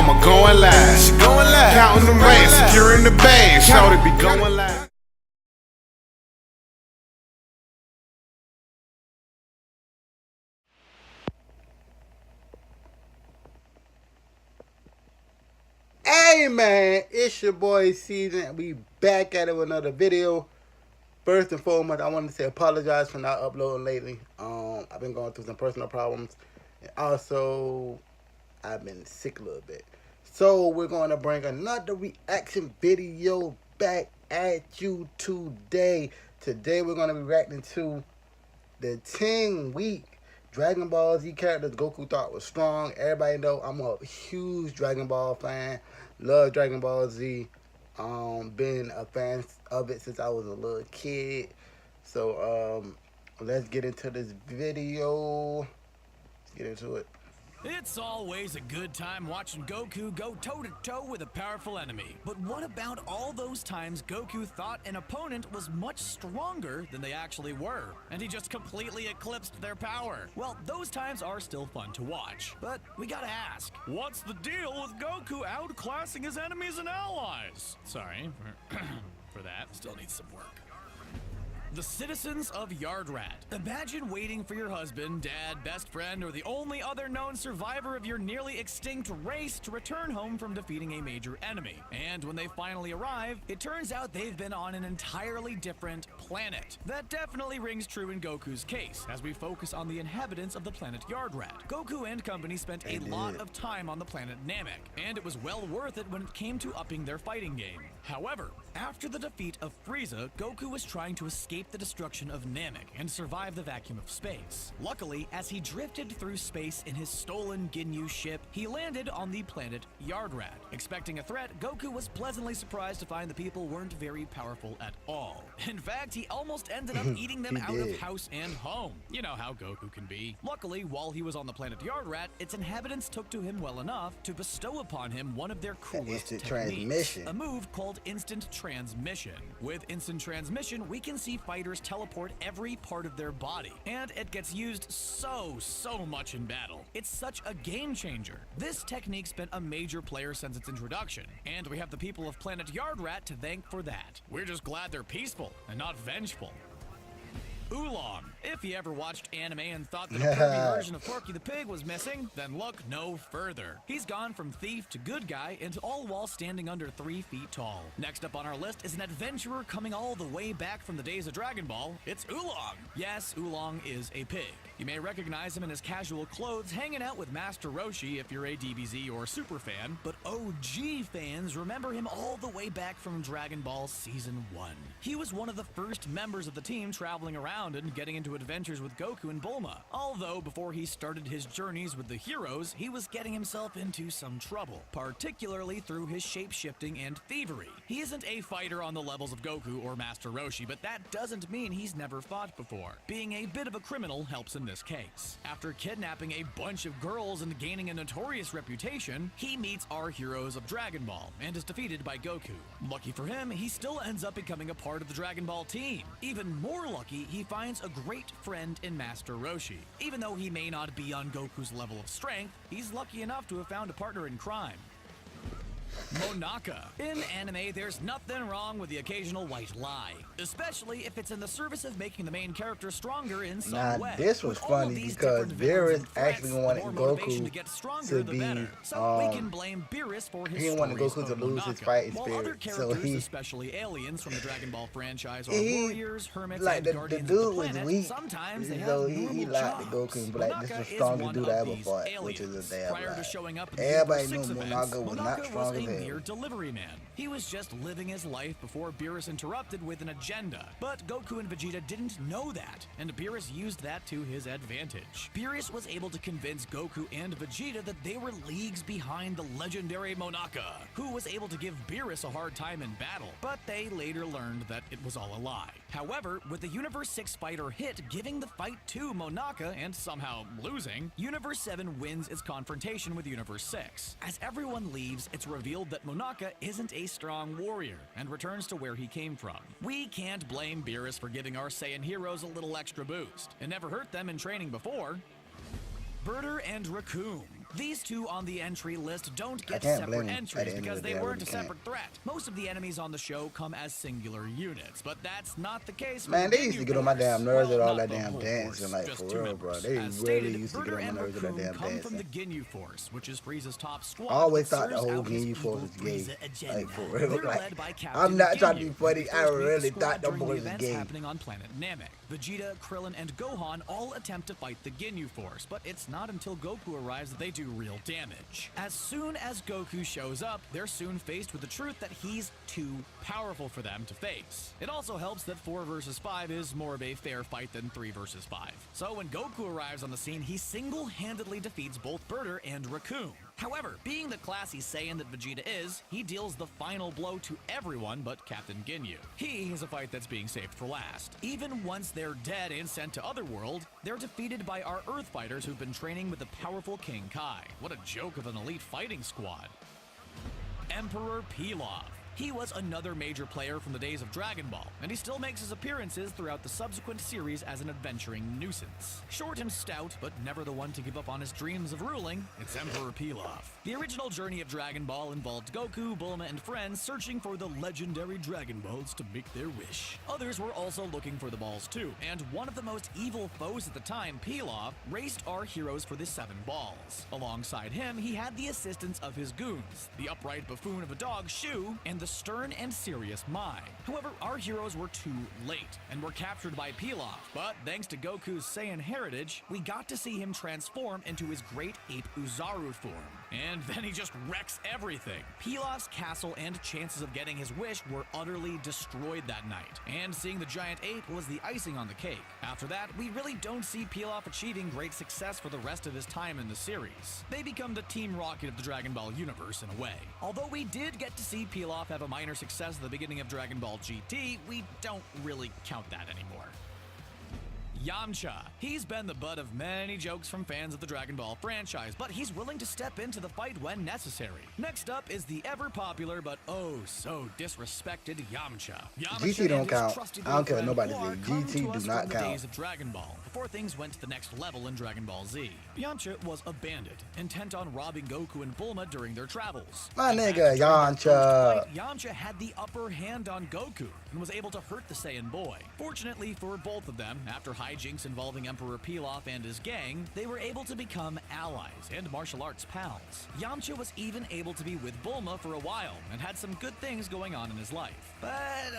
mama going live. She going live. Counting the rings, securing the bag. Shorty be going live. Hey man, it's your boy Season. We back at it with another video. First and foremost, I wanted to say apologize for not uploading lately. I've been going through some personal problems, and also I've been sick a little bit. So we're going to bring another reaction video back at you today. Today we're going to be reacting to the 10-week Dragon Ball Z characters Goku thought was strong. Everybody know I'm a huge Dragon Ball fan. Love Dragon Ball Z. Been a fan of it since I was a little kid. So let's get into this video. Let's get into it. It's always a good time watching Goku go toe-to-toe with a powerful enemy. But what about all those times Goku thought an opponent was much stronger than they actually were, and he just completely eclipsed their power? Well, those times are still fun to watch. But we gotta ask, what's the deal with Goku outclassing his enemies and allies? Sorry for that. Still needs some work. The citizens of YARDRAT. Imagine waiting for your husband, dad, best friend, or the only other known survivor of your nearly extinct race to return home from defeating a major enemy. And when they finally arrive, it turns out they've been on an entirely different planet. That definitely rings true in Goku's case, as we focus on the inhabitants of the planet YARDRAT. Goku and company spent a lot of time on the planet Namek, and it was well worth it when it came to upping their fighting game. However, after the defeat of Frieza, Goku was trying to escape the destruction of Namek and survive the vacuum of space. Luckily, as he drifted through space in his stolen Ginyu ship, he landed on the planet YARDRAT. Expecting a threat, Goku was pleasantly surprised to find the people weren't very powerful at all. In fact, he almost ended up eating them out of house and home. You know how Goku can be. Luckily, while he was on the planet YARDRAT, its inhabitants took to him well enough to bestow upon him one of their coolest techniques, a move called instant transmission. With instant transmission, we can see fighters teleport every part of their body, and it gets used so much in battle. It's such a game changer. This technique's been a major player since its introduction, and we have the people of planet YARDRAT to thank for that. We're just glad they're peaceful and not vengeful. Oolong. If you ever watched anime and thought that a pervy version of Porky the Pig was missing, then look no further. He's gone from thief to good guy, and all while standing under 3 feet tall. Next up on our list is an adventurer coming all the way back from the days of Dragon Ball. It's Oolong. Yes, Oolong is a pig. You may recognize him in his casual clothes hanging out with Master Roshi if you're a DBZ or Super fan, but OG fans remember him all the way back from Dragon Ball Season 1. He was one of the first members of the team traveling around and getting into adventures with Goku and Bulma. Although before he started his journeys with the heroes, he was getting himself into some trouble, particularly through his shape-shifting and thievery. He isn't a fighter on the levels of Goku or Master Roshi, but that doesn't mean he's never fought before. Being a bit of a criminal helps in this case. After kidnapping a bunch of girls and gaining a notorious reputation, he meets our heroes of Dragon Ball and is defeated by Goku. Lucky for him, he still ends up becoming a part of the Dragon Ball team. Even more lucky, he finds a great friend in Master Roshi. Even though he may not be on Goku's level of strength, he's lucky enough to have found a partner in crime. Menaka. In anime, there's nothing wrong with the occasional white lie, especially if it's in the service of making the main character stronger in some way. This was funny because Beerus actually wanted Goku to be, so we can blame Beerus for his he didn't want Goku to lose his fighting spirit. Other characters, especially aliens from the Dragon Ball franchise, are warriors, hermits, like and guardians the dude of the planet. was weak, Sometimes they so have he lied to Goku and be like, this is the strongest dude I ever fought, which is a damn lie. Everybody knew Menaka was not strong as hell. Delivery man. He was just living his life before Beerus interrupted with an agenda. But Goku and Vegeta didn't know that, and Beerus used that to his advantage. Beerus was able to convince Goku and Vegeta that they were leagues behind the legendary Menaka, who was able to give Beerus a hard time in battle, but they later learned that it was all a lie. However, with the Universe 6 fighter hit giving the fight to Menaka and somehow losing, Universe 7 wins its confrontation with Universe 6. As everyone leaves, it's revealed that Menaka isn't a strong warrior and returns to where he came from. We can't blame Beerus for giving our Saiyan heroes a little extra boost. It never hurt them in training before. Birder and Raccoon. These two on the entry list don't get can't separate blame him. At the entries end of because the they day, I weren't really a separate threat. Most of the enemies on the show come as singular units, but that's not the case. Man, they used to get on my damn nerves with all that damn dancing, dancing, like, just for two real, bro. members. They As really stated, used to get Burter on my and nerves with that Raccoon damn come from the dancing. Ginyu Force, which is Frieza's top squad. I always that thought the serves whole out his Ginyu Force evil was gay. Frieza agenda. Like, for real. They're Like, led by Captain I'm not trying to Ginyu, be funny. who I first meets the really squad thought them during the boys was events gay. happening on planet Namek. Vegeta, Krillin, and Gohan all attempt to fight the Ginyu Force, but it's not until Goku arrives that they do real damage. As soon as Goku shows up, they're soon faced with the truth that he's too powerful for them to face. It also helps that 4 versus 5 is more of a fair fight than 3 versus 5. So when Goku arrives on the scene, he single-handedly defeats both Burter and Raccoon. However, being the classy Saiyan that Vegeta is, he deals the final blow to everyone but Captain Ginyu. He is a fight that's being saved for last. Even once they're dead and sent to Otherworld, they're defeated by our Earth fighters who've been training with the powerful King Kai. What a joke of an elite fighting squad. Emperor Pilaf. He was another major player from the days of Dragon Ball, and he still makes his appearances throughout the subsequent series as an adventuring nuisance. Short and stout, but never the one to give up on his dreams of ruling, it's Emperor Pilaf. The original journey of Dragon Ball involved Goku, Bulma, and friends searching for the legendary Dragon Balls to make their wish. Others were also looking for the balls too, and one of the most evil foes at the time, Pilaf, raced our heroes for the 7 balls. Alongside him, he had the assistance of his goons, the upright buffoon of a dog, Shu, and the stern and serious Mai. However, our heroes were too late and were captured by Pilaf, but thanks to Goku's Saiyan heritage, we got to see him transform into his great ape Uzaru form. And then he just wrecks everything. Pilaf's castle and chances of getting his wish were utterly destroyed that night, and seeing the giant ape was the icing on the cake. After that, we really don't see Pilaf achieving great success for the rest of his time in the series. They become the Team Rocket of the Dragon Ball universe in a way. Although we did get to see Pilaf have a minor success at the beginning of Dragon Ball GT, we don't really count that anymore. Yamcha. He's been the butt of many jokes from fans of the Dragon Ball franchise, but he's willing to step into the fight when necessary. Next up is the ever-popular but oh so disrespected Yamcha. GT don't count. I don't care what nobody says. GT do not the count. days of Dragon Ball, before things went to the next level in Dragon Ball Z. Yamcha was a bandit, intent on robbing Goku and Bulma during their travels. My nigga, Yamcha. Yamcha had the upper hand on Goku and was able to hurt the Saiyan boy. Fortunately for both of them, after hijinks involving Emperor Pilaf and his gang, they were able to become allies and martial arts pals. Yamcha was even able to be with Bulma for a while and had some good things going on in his life. But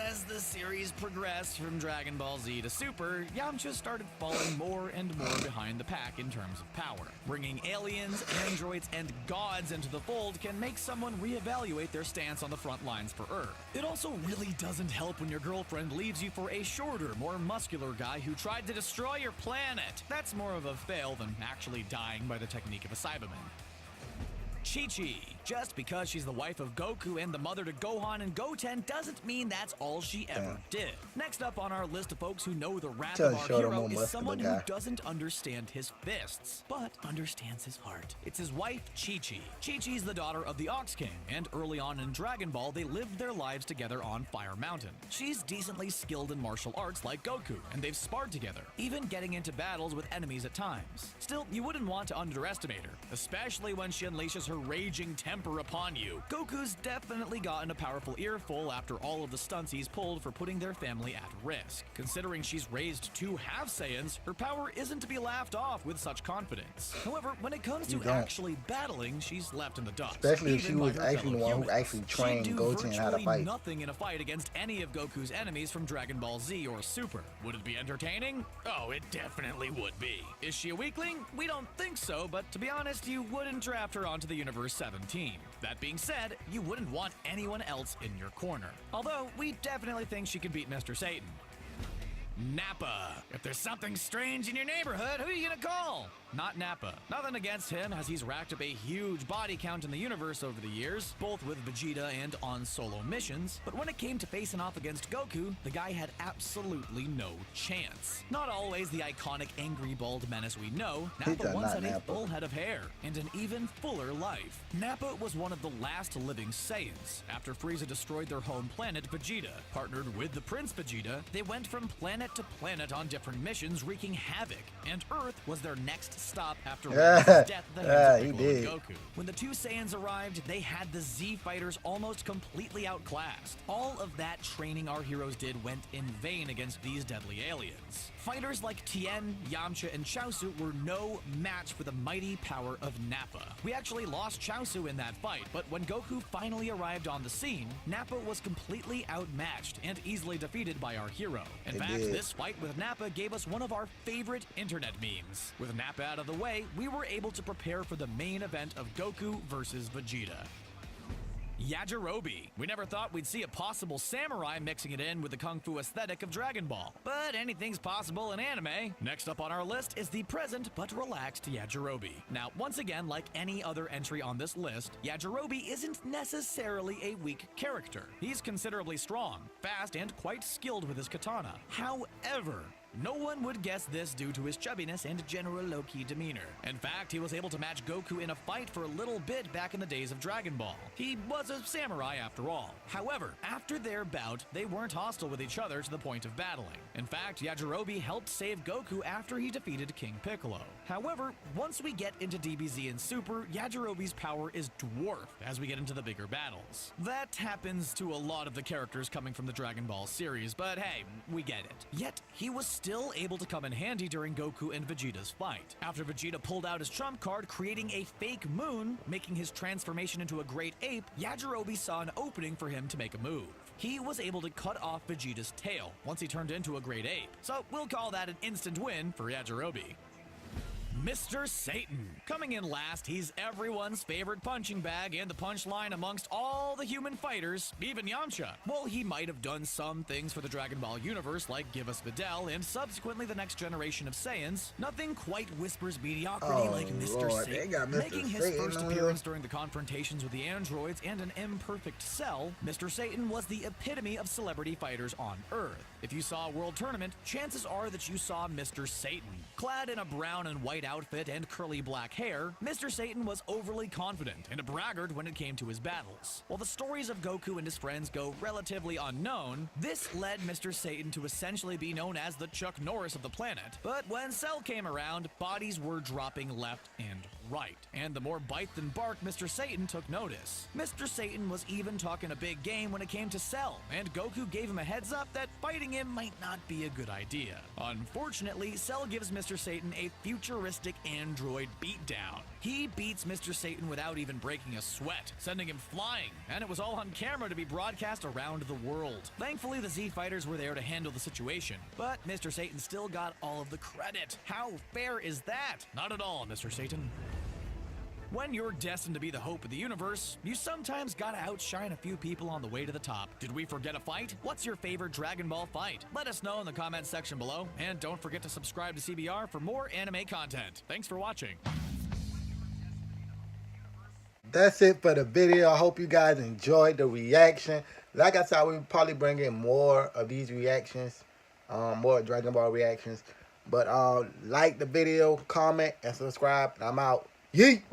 as the series progressed from Dragon Ball Z to Super, Yamcha started falling more and more behind the pack in terms of power. Bringing aliens, androids, and gods into the fold can make someone reevaluate their stance on the front lines for Earth. It also really doesn't help when your girlfriend leaves you for a shorter, more muscular guy who tried to destroy your planet. That's more of a fail than actually dying by the technique of a Cyberman. Chichi. Just because she's the wife of Goku and the mother to Gohan and Goten doesn't mean that's all she ever did. Next up on our list of folks who know the wrath of our hero is someone who doesn't understand his fists, but understands his heart. It's his wife, Chichi. Chichi's the daughter of the Ox King, and early on in Dragon Ball, they lived their lives together on Fire Mountain. She's decently skilled in martial arts like Goku, and they've sparred together, even getting into battles with enemies at times. Still, you wouldn't want to underestimate her, especially when she unleashes her raging temper upon you. Goku's definitely gotten a powerful earful after all of the stunts he's pulled for putting their family at risk. Considering she's raised 2 half Saiyans, her power isn't to be laughed off with such confidence. However, when it comes to actually battling, she's left in the dust. Especially if she was actually the one who actually trained Goten how to fight. Nothing in a fight against any of Goku's enemies from Dragon Ball Z or Super. Would it be entertaining? Oh, it definitely would be. Is she a weakling? We don't think so, but to be honest, you wouldn't draft her onto the Universe 17. That being said, you wouldn't want anyone else in your corner. Although, we definitely think she could beat Mr. Satan. Nappa. If there's something strange in your neighborhood, who are you gonna call? Not Nappa. Nothing against him, as he's racked up a huge body count in the universe over the years, both with Vegeta and on solo missions, but when it came to facing off against Goku, the guy had absolutely no chance. Not always the iconic angry bald menace we know, Nappa once had a full head of hair, and an even fuller life. Nappa was one of the last living Saiyans. After Frieza destroyed their home planet, Vegeta, partnered with the Prince Vegeta, they went from planet to planet on different missions, wreaking havoc, and Earth was their next last stop after Raditz' death at the hands of Piccolo and did. Goku. When the two Saiyans arrived, they had the Z fighters almost completely outclassed. All of that training our heroes did went in vain against these deadly aliens. Fighters like Tien, Yamcha, and Chaozu were no match for the mighty power of Nappa. We actually lost Chaozu in that fight, but when Goku finally arrived on the scene, Nappa was completely outmatched and easily defeated by our hero. In fact, this fight with Nappa gave us one of our favorite internet memes. With Nappa out of the way, we were able to prepare for the main event of Goku versus Vegeta. Yajirobe. We never thought we'd see a possible samurai mixing it in with the kung fu aesthetic of Dragon Ball. But anything's possible in anime. Next up on our list is the present but relaxed Yajirobe. Now, once again, like any other entry on this list, Yajirobe isn't necessarily a weak character. He's considerably strong, fast, and quite skilled with his katana. However, no one would guess this due to his chubbiness and general low-key demeanor. In fact, he was able to match Goku in a fight for a little bit back in the days of Dragon Ball. He was a samurai after all. However, after their bout, they weren't hostile with each other to the point of battling. In fact, Yajirobe helped save Goku after he defeated King Piccolo. However, once we get into DBZ and Super, Yajirobe's power is dwarfed as we get into the bigger battles. That happens to a lot of the characters coming from the Dragon Ball series, but hey, we get it. Yet, he was still able to come in handy during Goku and Vegeta's fight. After Vegeta pulled out his trump card, creating a fake moon, making his transformation into a great ape, Yajirobe saw an opening for him to make a move. He was able to cut off Vegeta's tail once he turned into a great ape. So we'll call that an instant win for Yajirobe. Mr. Satan. Coming in last, he's everyone's favorite punching bag and the punchline amongst all the human fighters, even Yamcha. Well, he might have done some things for the Dragon Ball universe, like give us Videl and subsequently the next generation of Saiyans. Nothing quite whispers mediocrity like Mr. Satan. Making his first appearance during the confrontations with the androids and an imperfect Cell, Mr. Satan was the epitome of celebrity fighters on Earth. If you saw a world tournament, chances are that you saw Mr. Satan. Clad in a brown and white outfit and curly black hair, Mr. Satan was overly confident and a braggart when it came to his battles. While the stories of Goku and his friends go relatively unknown, this led Mr. Satan to essentially be known as the Chuck Norris of the planet. But when Cell came around, bodies were dropping left and right, and the more bite than bark, Mr. Satan took notice. Mr. Satan was even talking a big game when it came to Cell, and Goku gave him a heads up that fighting him might not be a good idea. Unfortunately, Cell gives Mr. Satan a futuristic android beatdown. He beats Mr. Satan without even breaking a sweat, sending him flying, and it was all on camera to be broadcast around the world. Thankfully, the Z Fighters were there to handle the situation, but Mr. Satan still got all of the credit. How fair is that? Not at all, Mr. Satan. When you're destined to be the hope of the universe, you sometimes gotta outshine a few people on the way to the top. Did we forget a fight? What's your favorite Dragon Ball fight? Let us know in the comments section below, and don't forget to subscribe to CBR for more anime content. Thanks for watching. That's it for the video. I hope you guys enjoyed the reaction. Like I said, we'll probably bring in more of these reactions, more Dragon Ball reactions. But like the video, comment, and subscribe. I'm out. Yeet!